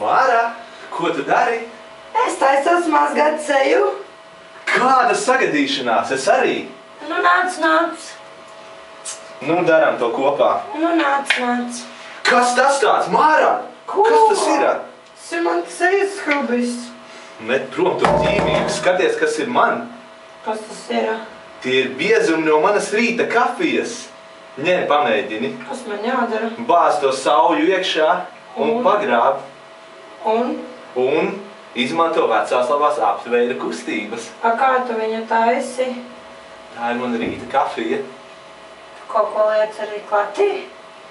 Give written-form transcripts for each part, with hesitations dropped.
Māra, ko tu dari? Es taisos mazgāt seju. Kāda sagadīšanās? Es arī. Nu, nāc. Nu, darām to kopā. Nu, nāc. Kas tas tāds, Māra? Ko? Kas tas ir? Tas ir man sejas skrubis. Met prom to ķīmiju. Skaties, kas ir man. Kas tas ir? Tie ir biezumi no manas rīta kafijas. Ņem, pamēģini. Kas man jādara? Bāz to sauju iekšā un pagrāb. Un izmanto vecās labās aptveida kustības. A kā tu viņu taisi? Tā ir mana rīta kafija. Tu kaut ko liec arī klatī?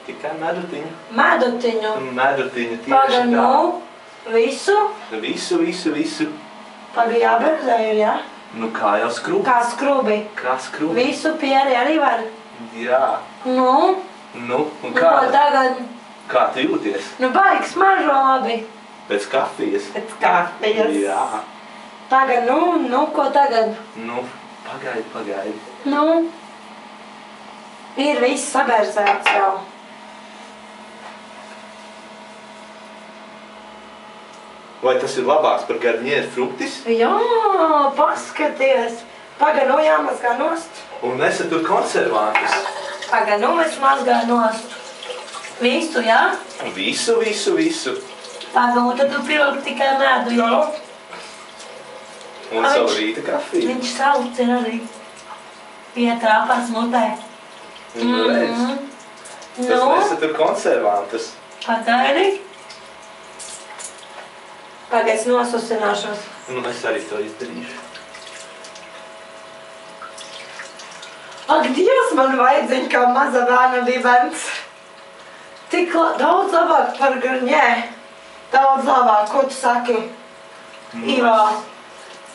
Tikai medutiņu. Medutiņu? Medutiņu tieši Paga, tā. nu, visu? Visu. Paga jāberzē ir, jā? Nu kā jau skrubi. Kā skrubi? Kā skrubi. Visu pieri arī var? Jā. Nu? Nu, un Ko tagad? kā tu jūties? Nu, baigi smaržo labi. Pēc kafijas? Pēc kafijas. Jā. Tagad, nu, ko tagad? Nu, pagaidi. Nu? Ir viss saberzēts jau. Vai tas ir labāks par garņieru fruktis? Jā, paskaties. Paga, nu jāmazgā nost. Un nesatur konservantus. Paga, nu es mazgāju nost. Visu, jā? Visu. Paga, un tad tu pildi tikai medu, jā? Un savu rīta kafiju. Viņš sauc ir arī. Pietrāpās mutē. Nu, redz. Tas nesatur konservantus. Pagaidi. Paga, es nosusināšos. Nu, es arī to izdarīšu. Ak, Dievs, man vajadzīja kā maza bērna dibens. Tik daudz labāk par garņē. Daudz labāk, ko tu saki? Ivā.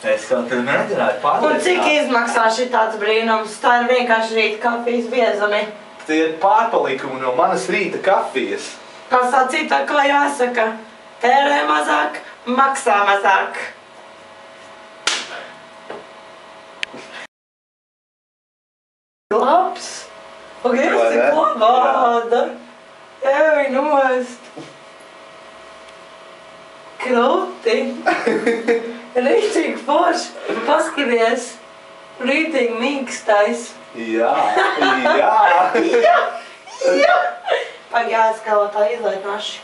Es jau tev mēģināju pārliecināt. Un cik izmaksā šitāds brīnums? Tā ir vienkārši rīta kafijas biezumi. Tie ir pārpalikumi no manas rīta kafijas. Kā sacīt, tā kā jāsaka, tērē mazāk, maksā mazāk. Labs. Ok, es tik labāda. Ej, nost. Krūti. Rītīgi forši. Paskaties. Rītīgi mīkstais. Jā. Pag jāskalo tā izlaid naši.